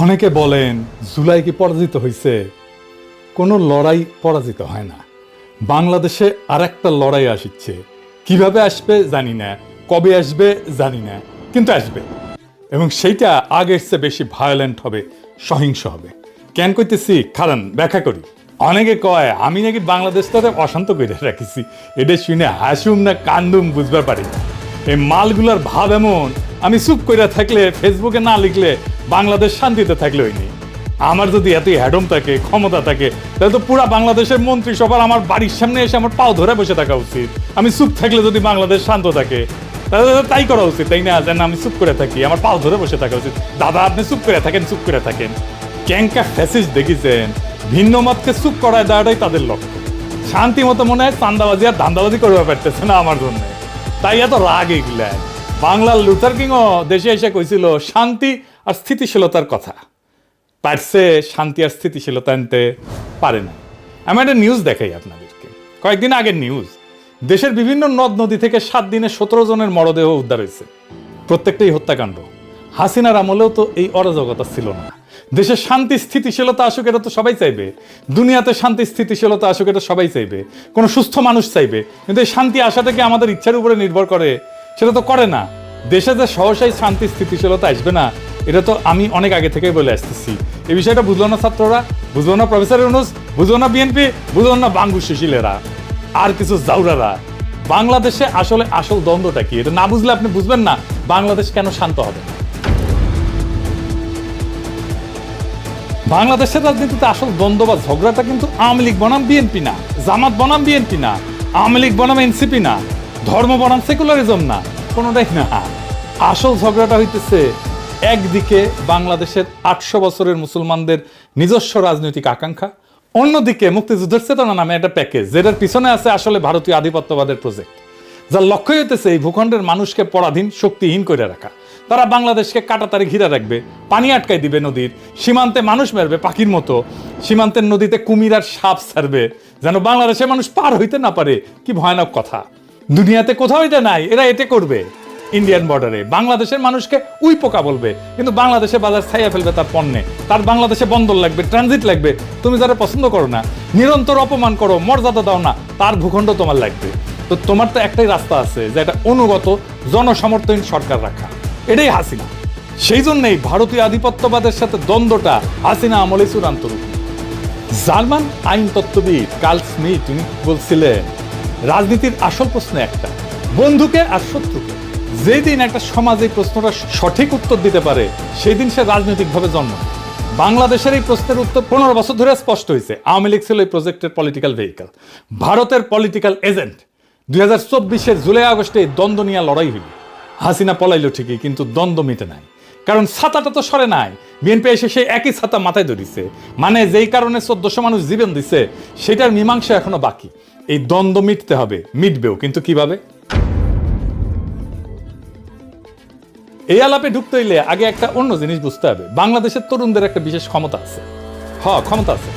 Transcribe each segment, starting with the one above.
অনেকে বলেন জুলাই কি পরাজিত হয়েছে? কোনো লড়াই পরাজিত হয় না। বাংলাদেশে আর একটা লড়াই আসছে, কিভাবে আসবে জানি না, কবে আসবে জানি না, কিন্তু আসবে এবং সেইটা আগের চেয়ে বেশি ভায়োলেন্ট হবে, সহিংস হবে। কেন কইতেছি কারণ ব্যাখ্যা করি। অনেকে কয় আমি নাকি বাংলাদেশটাতে অশান্ত করে রাখিছি, এটা শুনে হাসুম না কান্দুম বুঝবার পারি না। এই মালগুলার ভাব এমন, আমি চুপ করে থাকলে, ফেসবুকে না লিখলে বাংলাদেশ শান্তিতে থাকলে হয়নি। আমার যদি এত হ্যাডম থাকে, ক্ষমতা থাকে, তাহলে তো পুরা বাংলাদেশের মন্ত্রিসভার আমার বাড়ির সামনে এসে আমার পাও ধরে বসে থাকা উচিত। আমি চুপ থাকলে যদি বাংলাদেশ শান্ত থাকে তাহলে তাই করা উচিত, তাই না? যেন আমি চুপ করে থাকি, আমার পাও ধরে বসে থাকা উচিত। দাদা আপনি চুপ করে থাকেন, চুপ করে থাকেন। ক্যাঙ্কা ফ্যাসিস্ট দেখেছেন, ভিন্ন মতকে চুপ করায় দেওয়াটাই তাদের লক্ষ্য। শান্তি মতো মনে হয় চান্দাবাজি আর ধান্দাবাজি করতে পারতেছে না আমার জন্য, তাই এত রাগ এগুলা। বাংলার লুথার কিংও দেশে এসে কইছিল শান্তি আর স্থিতিশীলতার কথা, পারছে শান্তি আর স্থিতিশীলতা আনতে পারে না। আমি একটা নিউজ দেখাই আপনাদেরকে, কয়েকদিন আগের নিউজ। দেশের বিভিন্ন নদ নদী থেকে 7 দিনে 17 জনের মরদেহ উদ্ধার হয়েছে, প্রত্যেকটাই হত্যাকাণ্ড। হাসিনার আমলেও তো এই অরাজকতা ছিল না। দেশের শান্তি স্থিতিশীলতা আসুক, এটা তো সবাই চাইবে। দুনিয়াতে শান্তি স্থিতিশীলতা আসুক, এটা সবাই চাইবে, কোনো সুস্থ মানুষ চাইবে। কিন্তু এই শান্তি আসাটা কি আমাদের ইচ্ছার উপরে নির্ভর করে? সেটা তো করে না। দেশে যে সহসাই শান্তি স্থিতিশীলতা আসবে না, এটা তো আমি অনেক আগে থেকেই বলে আসতেছি। এই বিষয়টা বুঝলো না ছাত্ররা, বুঝলো না প্রফেসর ইউনূস, বুঝলো না বিএনপি, বুঝলো না বাঙ্গু সুশীলেরা আর কিছু জাউরারা। বাংলাদেশে আসলে আসল দ্বন্দ্বটা কি, এটা না বুঝলে আপনি বুঝবেন না বাংলাদেশ কেন শান্ত হবে। বাংলাদেশের রাজনীতিতে আসল দ্বন্দ্ব বা ঝগড়াটা কিন্তু আওয়ামী লীগ বনাম বিএনপি না, জামাত বনাম বিএনপি না, আওয়ামী লীগ বনাম এনসিপি না, ধর্ম বনাম সেকুলারিজম না, কোনোটাই না। আসল ঝগড়াটা হইতেছে একদিকে বাংলাদেশের 800 বছরের মুসলমানদের নিজস্ব রাজনৈতিক আকাঙ্ক্ষা, অন্যদিকে মুক্তিযুদ্ধের চেতনা নামে একটা প্যাকেজ, যেটার পিছনে আছে আসলে ভারতীয় আধিপত্যবাদের প্রজেক্ট, যার লক্ষ্য হইতেছে এই ভূখণ্ডের মানুষকে পরাধীন, শক্তিহীন করে রাখা। তারা বাংলাদেশকে কাঁটাতারে ঘিরে রাখবে, পানি আটকাই দিবে নদীর, সীমান্তে মানুষ মারবে পাখির মতো, সীমান্তের নদীতে কুমির আর সাপ ছাড়বে, যেন বাংলাদেশের মানুষ পার হইতে না পারে। কি ভয়ানক কথা! দুনিয়াতে কোথাও এটা নাই, এরা এটা করবে। ইন্ডিয়ান বর্ডারে বাংলাদেশের মানুষকে উই পোকা বলবে, কিন্তু বাংলাদেশে বাজার ছাইয়া ফেলবে তার পণ্যে। তার বাংলাদেশে বন্দর লাগবে, ট্রানজিট লাগবে। তুমি যারা পছন্দ করো না, নিরন্তর অপমান করো, মর্যাদা দাও না, তার ভূখণ্ড তোমার লাগবে। তো তোমার তো একটাই রাস্তা আছে, যে এটা অনুগত জনসমর্থন সরকার রাখা, এটাই হাসিনা। সেই জন্যই ভারতীয় আধিপত্যবাদের সাথে দ্বন্দ্বটা হাসিনা আমলে চূড়ান্ত রূপ। জার্মান আইনতত্ত্ববিদ কার্ল স্মিথ তিনি বলছিলেন, রাজনীতির আসল প্রশ্ন একটা, বন্ধুকে আর শত্রুকে। যেদিন একটা সমাজ এই প্রশ্নটা সঠিক উত্তর দিতে পারে, সেই দিন সে রাজনৈতিকভাবে জন্ম নেয়। বাংলাদেশের এই প্রশ্নের উত্তর 15 বছর ধরে স্পষ্ট হয়েছে। আওয়ামী লীগ ছিল এই প্রজেক্টের পলিটিক্যাল ভেহিকল, ভারতের পলিটিক্যাল এজেন্ট। 2024-এর জুলাই আগস্টে এই দ্বন্দ্ব নিয়ে লড়াই হইল। হাসিনা পলাইল ঠিকই, কিন্তু দ্বন্দ্ব মিটে নাই, কারণ ছাতাটা তো সরে নাই। বিএনপি এসে সেই একই ছাতা মাথায় ধরিছে, মানে যেই কারণে 1400 মানুষ জীবন দিছে, সেটার মীমাংসা এখনো বাকি। এই দ্বন্দ্ব মিটতে হবে, মিটবেও, কিন্তু কিভাবে? এই আলাপে ঢুকতে হইলে আগে একটা অন্য জিনিস বুঝতে হবে। বাংলাদেশের তরুণদের একটা বিশেষ ক্ষমতা আছে। ক্ষমতা আছে।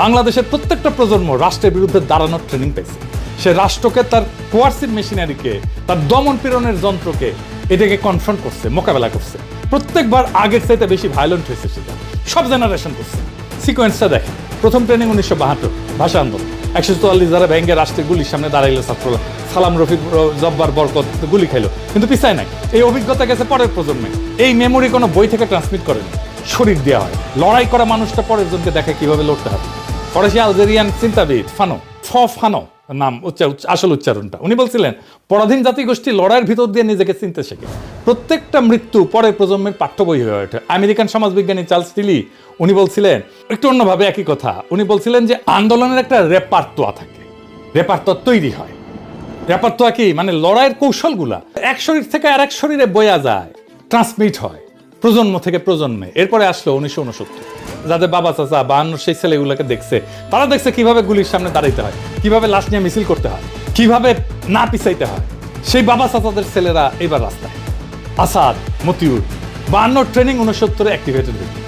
বাংলাদেশের প্রত্যেকটা প্রজন্ম রাষ্ট্রের বিরুদ্ধে দাঁড়ানোর ট্রেনিং পেয়েছে। সে রাষ্ট্রকে, তার কোয়ার্সিভ মেশিনারিকে, তার দমন পীড়নের যন্ত্রকে, এটাকে কনফ্রন্ট করছে, মোকাবেলা করছে। প্রত্যেকবার আগের চাইতে বেশি ভায়োলেন্ট হয়েছে সেটা। সব জেনারেশন করছে। সিকোয়েন্সটা দেখেন। প্রথম ট্রেনিং 1972, ভাষা আন্দোলন। 144 যারা ভেঙ্গে রাষ্ট্রের গুলির সামনে দাঁড়াইলো ছাত্ররা, সালাম, রফিক, জব্বার, বরকত গুলি খাইলো, কিন্তু পিছায় নাই। এই অভিজ্ঞতা গেছে পরের প্রজন্মে। এই মেমোরি কোনো বই থেকে ট্রান্সমিট করেনি, শরীর দেওয়া হয়। লড়াই করা মানুষটা পরের জনকে দেখে কিভাবে লড়তে হবে। ফরাসি আলজেরিয়ান চিন্তাবিদ ফানো নাম আসল উচ্চারণটা, উনি বলছিলেন, পরাধীন জাতিগোষ্ঠী লড়াইয়ের ভিতর দিয়ে নিজেকে চিনতে শেখে। প্রত্যেকটা মৃত্যু পরের প্রজন্মের পাঠ্য বই হয়ে ওঠে। আমেরিকান সমাজবিজ্ঞানী চার্লস টিলি উনি বলছিলেন একটু অন্যভাবে একই কথা। উনি বলছিলেন যে আন্দোলনের একটা রেপার্টোয়া থাকে, রেপার্টোয়া তৈরি হয়। রেপার্টোয়া কি? মানে লড়াইয়ের কৌশলগুলা এক শরীর থেকে আর এক শরীরে বয়া যায়, ট্রান্সমিট হয় প্রজন্ম থেকে প্রজন্মে। এরপরে আসলো 1969, যাদের বাবা চাচা 52 সেই ছেলেগুলোকে দেখছে, তারা দেখছে কিভাবে গুলির সামনে দাঁড়াইতে হয়, কিভাবে লাশ নিয়ে মিছিল করতে হয়, কিভাবে না পিছাইতে হয়। সেই বাবা চাচাদের ছেলেরা এবার রাস্তায়। আসাদ, মতিউর, 52 ট্রেনিং 69-এ অ্যাক্টিভেটেড হয়েছে।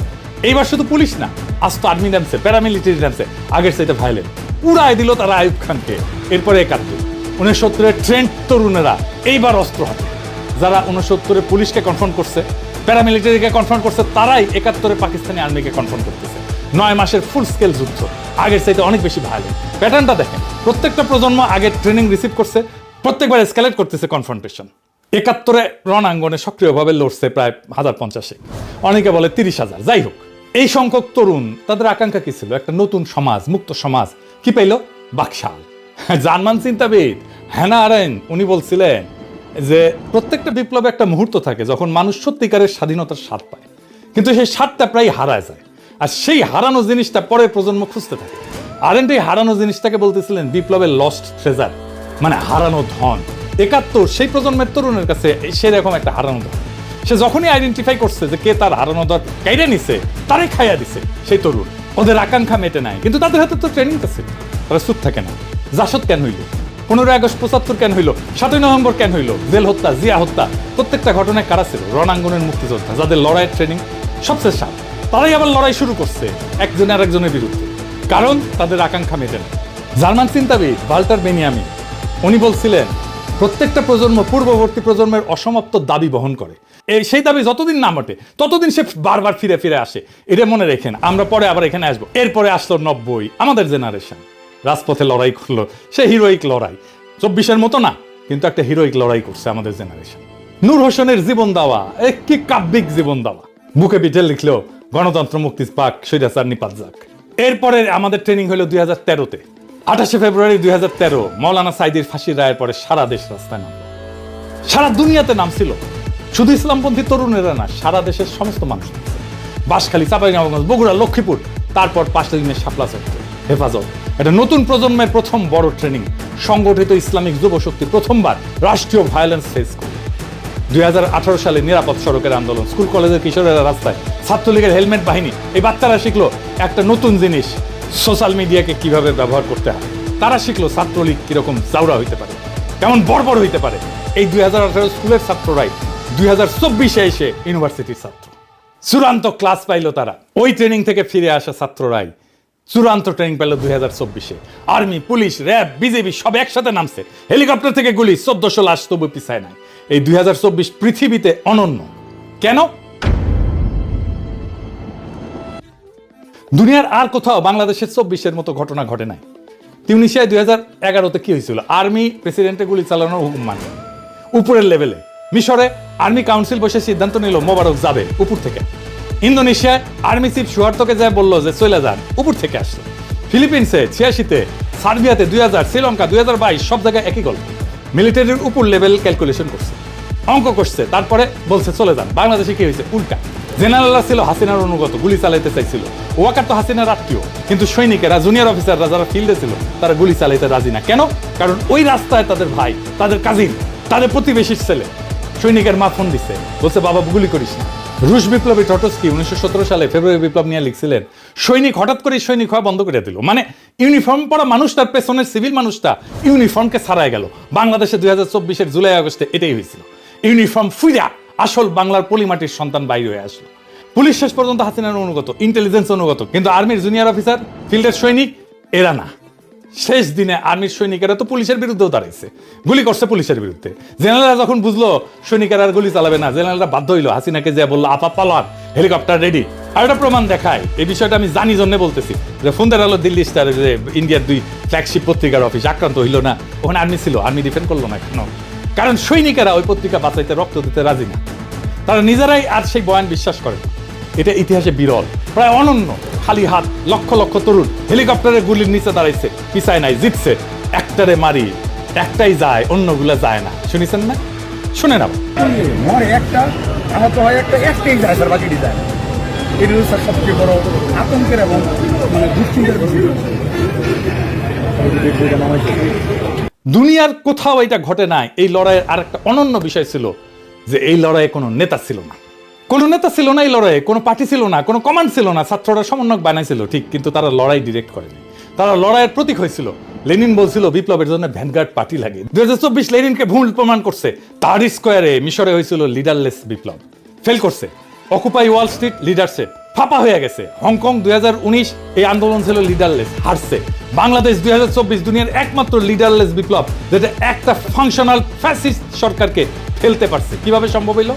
এইবার শুধু পুলিশ না, আজ তো আর্মি নামছে, প্যারামিলিটারি নামছে, আগের চাইতে ভাইলেন্ট। উড়াই দিল তারা আইয়ুব খানকে। এরপরে 71, 69-এর ট্রেন্ড তরুণেরা এইবার অস্ত্র হাতে, যারা 69-এ পুলিশকে কনফ্রন্ট করছে, প্যারামিলিটারিকে কনফ্রন্ট করছে, তারাই 71-এ পাকিস্তানি আর্মিকে কনফ্রন্ট করতেছে। 9 মাসের ফুল স্কেল যুদ্ধ, আগের চাইতে অনেক বেশি ভায়োলেন্ট। প্যাটার্নটা দেখেন, প্রত্যেকটা প্রজন্ম আগে ট্রেনিং রিসিভ করছে, প্রত্যেকবার এসকেলেট করতেছে কনফ্রন্টেশন। 71-এ রণাঙ্গনে সক্রিয়ভাবে লড়ছে প্রায় 1050, অনেকে বলে 30,000। যাই হোক, এই সংখ্যক তরুণ, তাদের আকাঙ্ক্ষা কি ছিল? একটা নতুন সমাজ, মুক্ত সমাজ। কি পাইল? বাকশাল। জার্মান চিন্তাবিদ হ্যানা আরেন্ট উনি বলছিলেন যে প্রত্যেকটা বিপ্লবে একটা মুহূর্ত থাকে যখন মানুষ সত্যিকারের স্বাধীনতার স্বাদ পায়, কিন্তু সেই স্বাদটা প্রায় হারায় যায়, আর সেই হারানো জিনিসটা পরের প্রজন্ম খুঁজতে থাকে। আরেন্ট এই হারানো জিনিসটাকে বলতেছিলেন বিপ্লবের লস্ট ট্রেজার, মানে হারানো ধন। 71 সেই প্রজন্মের তরুণের কাছে সেরকম একটা হারানো ধন। সে যখনই আইডেন্টিফাই করছে যে কে তার হারানো ধন কাইরে নিছে, তারে খাইয়া দিছে সেই তরুণ। ওদের আকাঙ্ক্ষা মেটে নাই, কিন্তু তাদের হাতে তো ট্রেনিংটা ছিল। তারা চুপ থাকে না। জাসদ কেন হইল? 15 আগস্ট 75 কেন হইল? 7 নভেম্বর কেন হইল? জেল হত্যা, জিয়া হত্যা, প্রত্যেকটা ঘটনায় কারা ছিল? রণাঙ্গনের মুক্তিযোদ্ধা, যাদের লড়াইয়ের ট্রেনিং সবচেয়ে সাপ। তারাই আবার লড়াই শুরু করছে একজন আর একজনের বিরুদ্ধে, কারণ তাদের আকাঙ্ক্ষা মেটে না। জার্মান চিন্তাবিদ ভাল্টার বেনিয়ামিন উনি বলছিলেন প্রত্যেকটা প্রজন্ম পূর্ববর্তী প্রজন্মের অসমাপ্ত দাবি বহন করে। সেই দাবি যতদিন না মটে ততদিন সে বারবার ফিরে ফিরে আসে। এটা মনে রেখেন, আমরা পরে আবার এখানে আসবো। এরপরে আসলো 90, আমাদের জেনারেশন রাজপথে লড়াই করলো, সে হিরোইক লড়াই। 24-এর মতো না, কিন্তু একটা হিরোইক লড়াই করছে আমাদের জেনারেশন। নূর হোসেনের জীবন দেওয়া, কি কাব্যিক জীবন দেওয়া। বুকে পিঠে লিখলো গণতন্ত্র মুক্তি পাক, স্বৈরাচার নিপাত যাক। এরপরে আমাদের ট্রেনিং হলো 2013-তে। 28 ফেব্রুয়ারি 2013 মৌলানা সাইদির ফাঁসির রায়ের পরে সারা দেশ রাস্তায় নামলো, সারা দুনিয়াতে নামছিল। শুধু ইসলামপন্থী তরুণেরা না, সারা দেশের সমস্ত মানুষ। বাঁশখালী, চাঁপাইনবাবগঞ্জ, বগুড়া, লক্ষ্মীপুর, তারপর 5 দিনের শাপলা চত্বর, হেফাজত। এটা নতুন প্রজন্মের প্রথম বড় ট্রেনিং। সংগঠিত ইসলামিক যুবশক্তি প্রথমবার রাষ্ট্রীয় ভায়োলেন্স ফেস করে। 2018 সালে নিরাপদ সড়কের আন্দোলন, স্কুল কলেজের কিশোরেরা রাস্তায়, ছাত্রলীগের হেলমেট বাহিনী। এই বাচ্চারা শিখলো একটা নতুন জিনিস, সোশ্যাল মিডিয়াকে কিভাবে ব্যবহার করতে হয়। তারা শিখলো ছাত্রলীগ কিরকম জাউরা হইতে পারে, কেমন বর্বর হইতে পারে। এই 2018 স্কুলের ছাত্ররাই 2024-এ এসে ইউনিভার্সিটির ছাত্র। চূড়ান্ত ক্লাস পাইলো তারা। ওই ট্রেনিং থেকে ফিরে আসা ছাত্ররাই চূড়ান্ত ট্রেনিং পেল 2024-এ। আর্মি, পুলিশ, র্যাব, বিজেপি সব একসাথে নামছে। হেলিকপ্টার থেকে গুলি, 1400 লাশ তবু পিছায় নাই। এই 2024 পৃথিবীতে অনন্য। কেন? দুনিয়ার আর কোথাও বাংলাদেশের 24-এর মতো ঘটনা ঘটে নাই। তিউনিসিয়ায় 2011-তে কি হয়েছিল? আর্মি প্রেসিডেন্টে গুলি চালানোর হুকুম মানে উপরের লেভেলে। মিশরে আর্মি কাউন্সিল বসে সিদ্ধান্ত নিল মোবারক যাবে উপর থেকে। ইন্দোনেশিয়ায় আর্মি চিফ সুহার্তোকে যায় বললো যে চলে যান, উপর থেকে আসলো। ফিলিপিন্সে 86-তে, সার্বিয়াতে 2000, শ্রীলঙ্কা 2022, সব জায়গায় একই গল্প। মিলিটারির উপর লেভেল ক্যালকুলেশন করছে, অঙ্ক করছে, তারপরে বলছে চলে যান। বাংলাদেশে কি হয়েছে? উল্টা। জেনারেলরা ছিল হাসিনার অনুগত, গুলি চালাইতে চাইছিল। ওয়াকার তো হাসিনার আত্মীয়, কিন্তু সৈনিকেরা, জুনিয়র অফিসাররা যারা ফিল্ডে ছিল, তারা গুলি চালাইতে রাজি না। কেন? কারণ ওই রাস্তায় তাদের ভাই, তাদের কাজিন, তাদের প্রতিবেশীর ছেলে। সৈনিকের মা ফোন দিচ্ছে, বলছে বাবা গুলি করিস না। রুশ বিপ্লবী টটস্কি 1917 সালে ফেব্রুয়ারি বিপ্লব নিয়ে লিখছিলেন, সৈনিক হঠাৎ করে সৈনিক হওয়া বন্ধ করে দিল। মানে ইউনিফর্ম পরা মানুষটার পেছনের সিভিল মানুষটা ইউনিফর্মকে ছাড়াই গেল। বাংলাদেশে 2024-এর জুলাই আগস্টে এটাই হয়েছিল। ইউনিফর্ম ফুইরা আসল বাংলার পলিমাটির সন্তান বাইরে হয়ে আসলো। পুলিশ শেষ পর্যন্ত হাসিনার অনুগত, ইন্টেলিজেন্স অনুগত, কিন্তু আর্মির জুনিয়র অফিসার, ফিল্ডের সৈনিক এরা না। শেষ দিনে আর্মির সৈনিকেরা তো পুলিশের বিরুদ্ধেও দাঁড়াইছে, গুলি করছে পুলিশের বিরুদ্ধে। জেনারেলরা যখন বুঝলো সৈনিকেরা আর গুলি চালাবে না, জেনারেলরা বাধ্য হইলো হাসিনাকে যে বললো আপা পালান, হেলিকপ্টার রেডি। আর একটা প্রমাণ দেখায়, এই বিষয়টা আমি জানি জন্য বলতেছি, যে ফোনদের আলো দিল্লি স্টার, যে ইন্ডিয়ার 2 ফ্ল্যাগশিপ পত্রিকার অফিস আক্রান্ত হইলো না, ওখানে আর্মি ছিল, আর্মি ডিফেন্ড করলো না কেন? কারণ সৈনিকেরা ওই পত্রিকা বাঁচাইতে, রক্ত দিতে রাজি না। তারা নিজেরাই আর সেই বয়ান বিশ্বাস করে না। এটা ইতিহাসে বিরল, প্রায় অনন্য। খালি হাত লক্ষ লক্ষ তরুণ হেলিকপ্টারের গুলির নিচে দাঁড়াইছে, পিছায় নাই, জিতছে। একটারে মারি, একটাই যায়, অন্যগুলা যায় না। শুনেছেন না? শুনে নাও। একটা আহত হয়, একটাই যায় স্যার, বাকিটি যায় না। এটি স্যার সবচেয়ে বড় আতঙ্কের এবং দুশ্চিন্তার বিষয়। দুনিয়ার কোথাও এটা ঘটে নাই। এই লড়াইয়ের আরেকটা অনন্য বিষয় ছিল যে এই লড়াইয়ে কোনো নেতা ছিল না, কোনো নেতা ছিল না এই লড়াইয়ে, কোনো পার্টি ছিল না, কোনো কমান্ড ছিল না। ছাত্ররা সমন্বয়ক বানাইছিল ঠিক, কিন্তু তারা লড়াই ডিরেক্ট করেনি। তারা লড়াইয়ের প্রতীক হয়েছিল। লেনিন বলছিল বিপ্লবের জন্য ভ্যানগার্ড পার্টি লাগে। 2024 লেনিনকে ভুল প্রমাণ করছে। তাহরির স্কোয়ারে মিশরে হয়েছিল লিডারলেস বিপ্লব, ফেল করছে। অকুপাই ওয়াল স্ট্রিট লিডারশিপ ফাঁপা হয়ে গেছে। হংকং 2019 এই আন্দোলন ছিল লিডারলেস, হারছে। বাংলাদেশ 2024 দুনিয়ার একমাত্র লিডারলেস বিপ্লব যেটা একটা ফাংশনাল ফ্যাসিস্ট সরকারকে ফেলতে পারছে। কিভাবে সম্ভব হইল?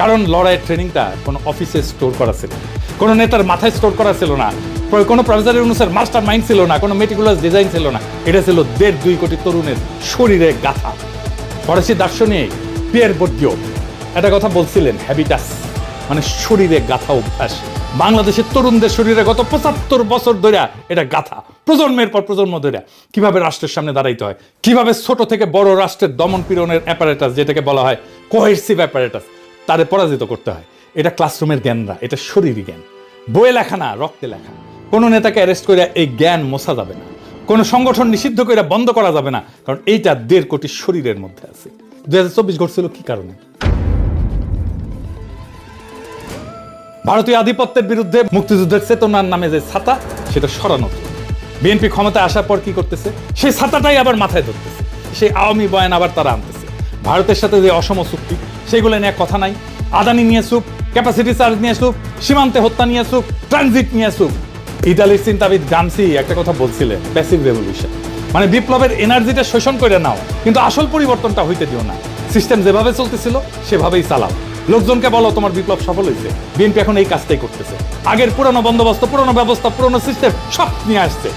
কারণ লড়াইয়ের ট্রেনিংটা কোনো অফিসে স্টোর করা ছিল না, কোনো নেতার মাথায় স্টোর করা ছিল না, কোনো প্রফেসর ইউনূসের মাস্টার মাইন্ড ছিল না, কোনো মেটিকুলাস ডিজাইন ছিল না। এটা ছিল 1.5-2 কোটি তরুণের শরীরে গাথা। ফরাসি দার্শনিক পিয়ের বোর্দিউ একটা কথা বলছিলেন, হ্যাবিটাস মানে শরীরে গাথা অভ্যাস। বাংলাদেশের তরুণদের শরীরে গত 75 বছর ধরে এটা গাথা, প্রজন্মের পর প্রজন্ম ধরে কিভাবে রাষ্ট্রের সামনে দাঁড়াইতে হয়, কিভাবে ছোট থেকে বড় রাষ্ট্রের দমন পীড়নের অ্যাপারেটাস, যেটাকে বলা হয় কোহেসিভ অ্যাপারেটাস, তারে পরাজিত করতে হয়। এটা ক্লাসরুমের জ্ঞান না, এটা শরীরী জ্ঞান, বইয়ে লেখা না, রক্তে লেখা। কোনো নেতাকে অ্যারেস্ট করে এই জ্ঞান মোছা যাবে না, কোনো সংগঠন নিষিদ্ধ করে বন্ধ করা যাবে না, কারণ এইটা 1.5 কোটি শরীরের মধ্যে আছে। 2024 ঘটছিল কি কারণে? ভারতীয় আধিপত্যের বিরুদ্ধে মুক্তিযুদ্ধের চেতনার নামে যে ছাতা, সেটা সরানো। বিএনপি ক্ষমতায় আসার পর কি করতেছে? সেই ছাতাটাই আবার মাথায় ধরতেছে, সেই আওয়ামী বয়ান আবার তারা আনতেছে। ভারতের সাথে যে অসম চুক্তি, সেগুলো নিয়ে কথা নাই। আদানি নিয়ে চুপ, ক্যাপাসিটি চার্জ নিয়ে চুপ, সীমান্তে হত্যা নিয়ে চুপ, ট্রানজিট নিয়ে চুপ। ইতালির চিন্তাবিদ গামসি একটা কথা বলছিলেন, প্যাসিভ রেভলিউশন, মানে বিপ্লবের এনার্জিটা শোষণ করে নাও, কিন্তু আসল পরিবর্তনটা হইতে দিও না। সিস্টেম যেভাবে চলতেছিল সেভাবেই চালাও। লোকজনকে বলো তোমার বিপ্লব সফল হয়েছে। বিএনপি এখন এই কাজটাই করতেছে। আগের পুরনো বন্দোবস্ত, পুরনো ব্যবস্থা, পুরনো সিস্টেম সব নিয়ে আসছে।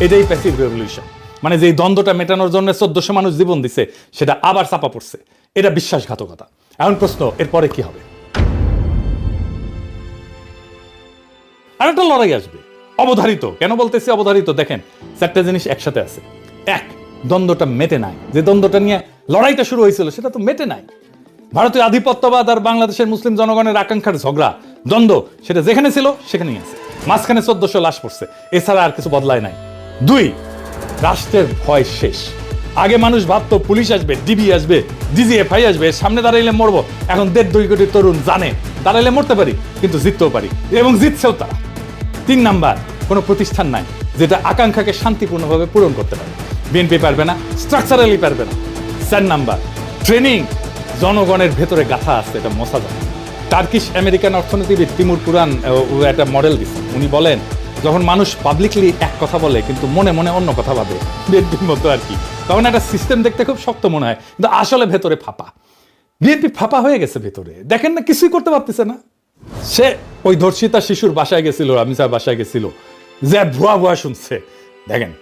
এটাই প্যাসিভ রেভলিউশন, মানে যেই দ্বন্দ্বটা মেটানোর জন্য 1400 মানুষ জীবন দিছে, সেটা আবার চাপা পড়ছে। এটা বিশ্বাসঘাতকতা। এখন প্রশ্ন, এরপরে কি হবে? আরেকটা লড়াই আসবে, অবধারিত। কেন বলতেছি অবধারিত? দেখেন, 4টা জিনিস একসাথে আছে। এক, দ্বন্দ্বটা মেটে নাই। যে দ্বন্দ্বটা নিয়ে লড়াইটা শুরু হয়েছিল সেটা তো মেটে নাই। ভারতীয় আধিপত্যবাদ আর বাংলাদেশের মুসলিম জনগণের আকাঙ্ক্ষার ঝগড়া, দ্বন্দ্ব, সেটা যেখানে ছিল সেখানেই আছে। মাঝখানে 1400 লাশ পড়ছে, এছাড়া আর কিছু বদলায় নাই। 2, রাষ্ট্রের ভয় শেষ। আগে মানুষ ভাবতো পুলিশ আসবে, ডিবি আসবে, ডিজিএফআই আসবে, সামনে দাঁড়াইলে মরবো। এখন 1.5-2 কোটি তরুণ জানে দাঁড়াইলে মরতে পারি, কিন্তু জিততেও পারি, এবং জিতছেও তারা। 3 নাম্বার, কোনো প্রতিষ্ঠান নাই যেটা আকাঙ্ক্ষাকে শান্তিপূর্ণভাবে পূরণ করতে পারে। বিএনপি পারবে না, স্ট্রাকচারালি পারবে না। 4 নাম্বার, ট্রেনিং জনগণের ভেতরে গাথা আছে, এটা মোছা যাবে। টার্কিশ আমেরিকান অর্থনীতিবিদ তিমুর কুরান একটা মডেল দিচ্ছে। উনি বলেন, যখন মানুষ পাবলিকলি এক কথা বলে কিন্তু মনে মনে অন্য কথা ভাবে, বিএনপির মতো আর কি, তখন একটা সিস্টেম দেখতে খুব শক্ত মনে হয়, কিন্তু আসলে ভেতরে ফাঁপা। বিএনপি ফাঁপা হয়ে গেছে ভেতরে, দেখেন না, কিছুই করতে পারতেছে না। সে ওই ধর্ষিতা শিশুর বাসায় গেছিল, রামিসার বাসায় গেছিল, যে ভুয়া ভুয়া শুনছে, দেখেন।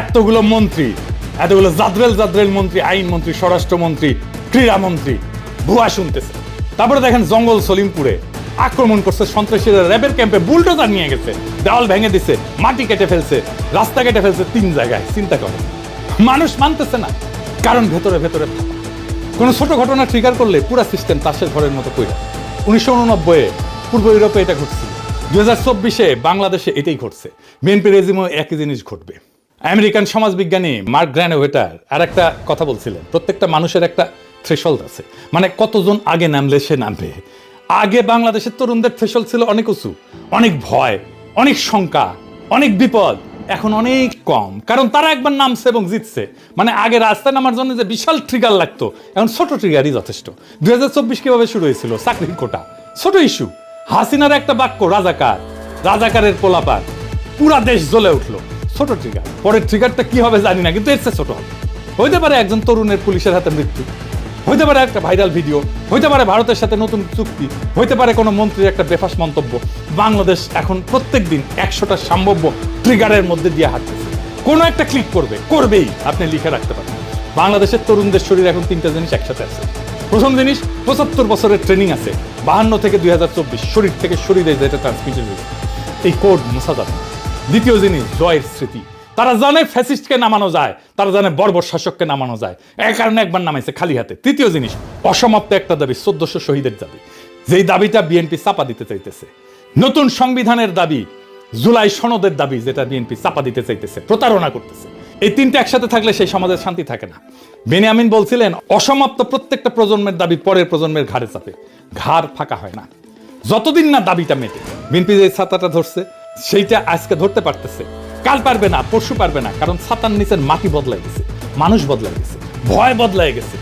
এতগুলো মন্ত্রী, এতগুলো জাদ্রেল মন্ত্রী, আইন মন্ত্রী, স্বরাষ্ট্রমন্ত্রী, ক্রীড়ামন্ত্রী ভুয়া শুনতেছে। তারপরে দেখেন জঙ্গল সলিমপুরে আক্রমণ করছে সন্ত্রাসীরা, র্যাবের ক্যাম্পে বুলডোজার নিয়ে গেছে, দেওয়াল ভেঙে দিছে, মাটি কেটে ফেলছে, রাস্তা কেটে ফেলছে 3 জায়গায়। চিন্তা করে, মানুষ মানতেছে না, কারণ ভেতরে ভেতরে ফাঁপা। কোনো ছোট ঘটনা ট্রিগার করলে পুরা সিস্টেম তাসের ঘরের মতো কইরা। 1989-এ পূর্ব ইউরোপে এটা ঘটছিল, 2024-এ বাংলাদেশে এটাই ঘটছে। বিএনপি রেজিমও একই জিনিস ঘটবে। আমেরিকান সমাজবিজ্ঞানী মার্ক গ্র্যানোভেটার আর একটা কথা বলছিলেন, প্রত্যেকটা মানুষের একটা থ্রেশহোল্ড আছে, মানে কতজন আগে নামলে সে নামবে। আগে বাংলাদেশের তরুণদের থ্রেশহোল্ড ছিল অনেক উঁচু, অনেক ভয়, অনেক শঙ্কা, অনেক বিপদ। এখন অনেক কম, কারণ তারা একবার নামছে এবং জিতছে। মানে আগে রাস্তায় নামার জন্য যে বিশাল ট্রিগার লাগতো, এখন ছোট ট্রিগারই যথেষ্ট। 2024 কিভাবে শুরু হয়েছিল? চাকরির কোটা, ছোট ইস্যু। হাসিনার একটা বাক্য, রাজাকার, রাজাকারের পোলাপান, পুরা দেশ জ্বলে উঠলো, ছোট ট্রিগার। পরের ট্রিগারটা কি হবে জানি না, কিন্তু এর চেয়ে ছোট হবে। হইতে পারে একজন তরুণের পুলিশের হাতে মৃত্যু, হইতে পারে একটা ভাইরাল ভিডিও, হইতে পারে ভারতের সাথে নতুন চুক্তি, হইতে পারে কোনো মন্ত্রীর একটা বেফাস মন্তব্য। বাংলাদেশ এখন প্রত্যেক দিন 100টা সম্ভাব্য ট্রিগারের মধ্যে দিয়ে হাঁটতেছে। কোনো একটা ক্লিক করবেই, আপনি লিখে রাখতে পারেন। বাংলাদেশের তরুণদের শরীরে এখন 3টা জিনিস একসাথে আছে। প্রথম জিনিস, 75 বছরের ট্রেনিং আছে, 52 থেকে 2024, শরীর থেকে শরীরে যেটা ট্রান্সমিশন হয়েছে, এই কোড মোছা যাবে। দ্বিতীয় জিনিস, জয়ের স্মৃতি। তারা জানে ফ্যাসিস্টকে নামানো যায়, তারা জানে বর্বর শাসককে নামানো যায়, এই কারণে একবার নামাইছে খালি হাতে। তৃতীয় জিনিস, অসমাপ্ত একটা দাবি, 1400 শহীদের দাবি, যেই দাবিটা বিএনপি চাপা দিতে চাইতেছে। নতুন সংবিধানের দাবি, জুলাই সনদের দাবি, যেটা বিএনপি চাপা দিতে চাইতেছে, প্রতারণা করতেছে। এই 3টা একসাথে থাকলে সেই সমাজের শান্তি থাকে না। বেনিয়ামিন বলছিলেন, অসমাপ্ত প্রত্যেকটা প্রজন্মের দাবি পরের প্রজন্মের ঘাড়ে চাপে, ঘাড় ফাঁকা হয় না যতদিন না দাবিটা মেটে। বিএনপি যে ছাতাটা ধরছে, সেইটা আজকে ধরতে পারতেছে, কাল পারবে না, পরশু পারবে না, কারণ ছাতার নিচের মাটি বদলাই গেছে, মানুষ বদলাই গেছে, ভয় বদলাই গেছে,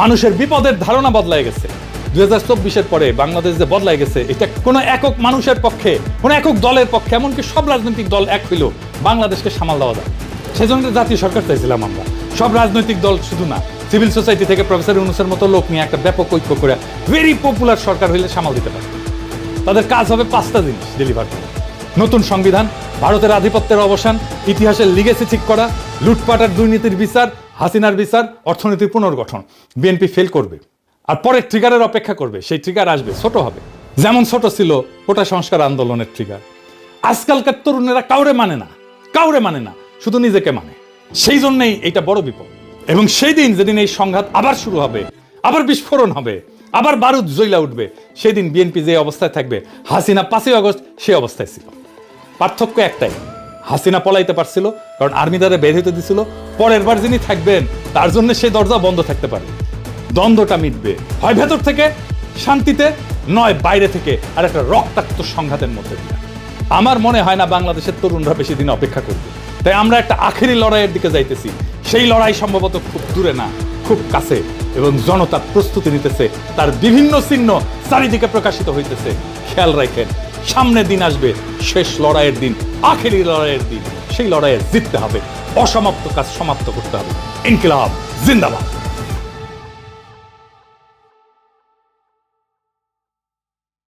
মানুষের বিপদের ধারণা বদলাই গেছে। 2024-এর পরে বাংলাদেশ যে বদলাই গেছে, এটা কোনো একক মানুষের পক্ষে, কোনো একক দলের পক্ষে, এমনকি সব রাজনৈতিক দল এক হইলেও বাংলাদেশকে সামাল দেওয়া যায়। সেজন্য জাতীয় সরকার চাইছিলাম আমরা, সব রাজনৈতিক দল শুধু না, সিভিল সোসাইটি থেকে প্রফেসর ইউনূসের মতো লোক নিয়ে একটা ব্যাপক ঐক্য করে ভেরি পপুলার সরকার হইলে সামাল দিতে পারে। তাদের কাজ হবে 5টা জিনিস ডেলিভার করা: নতুন সংবিধান, ভারতের আধিপত্যের অবসান, ইতিহাসের লিগেসি ঠিক করা, লুটপাট আর দুর্নীতির বিচার, হাসিনার বিচার, অর্থনীতির পুনর্গঠন। বিএনপি ফেল করবে, আর পরের ট্রিগারের অপেক্ষা করবে। সেই ট্রিগার আসবে, ছোট হবে, যেমন ছোট ছিল কোটা সংস্কার আন্দোলনের ট্রিগার। আজকালকার তরুণেরা কাউরে মানে না, কাউরে মানে না, শুধু নিজেকে মানে। সেই জন্যই এটা বড় বিপদ। এবং সেই দিন যেদিন এই সংঘাত আবার শুরু হবে, আবার বিস্ফোরণ হবে, আবার বারুদ জ্বলা উঠবে, সেদিন বিএনপি যে অবস্থায় থাকবে, হাসিনা 5ই আগস্ট সেই অবস্থায় ছিল। পার্থক্য একটাই, হাসিনা পলাইতে পারছিল কারণ আর্মি দ্বারা বের হইতে দিছিল, পরের বার যিনি থাকবেন তার জন্য সেই দরজা বন্ধ থাকতে পারে। দ্বন্দ্বটা মিটবে হয় ভেতর থেকে শান্তিতে, নয় বাইরে থেকে আর একটা রক্তাক্ত সংঘাতের মধ্যে দিয়ে। আমার মনে হয় না বাংলাদেশের তরুণরা বেশি দিন অপেক্ষা করবে। তাই আমরা একটা আখেরি লড়াইয়ের দিকে যাইতেছি। সেই লড়াই সম্ভবত খুব দূরে না, খুব কাছে, এবং জনতা প্রস্তুতি নিতেছে, তার বিভিন্ন চিহ্ন চারিদিকে প্রকাশিত হইতেছে। খেয়াল রাখেন, সামনে দিন আসবে, শেষ লড়াইয়ের দিন, আখেরি লড়াইয়ের দিন। সেই লড়াইয়ে জিততে হবে, অসমাপ্ত কাজ সমাপ্ত করতে হবে। ইনকিলাব জিন্দাবাদ।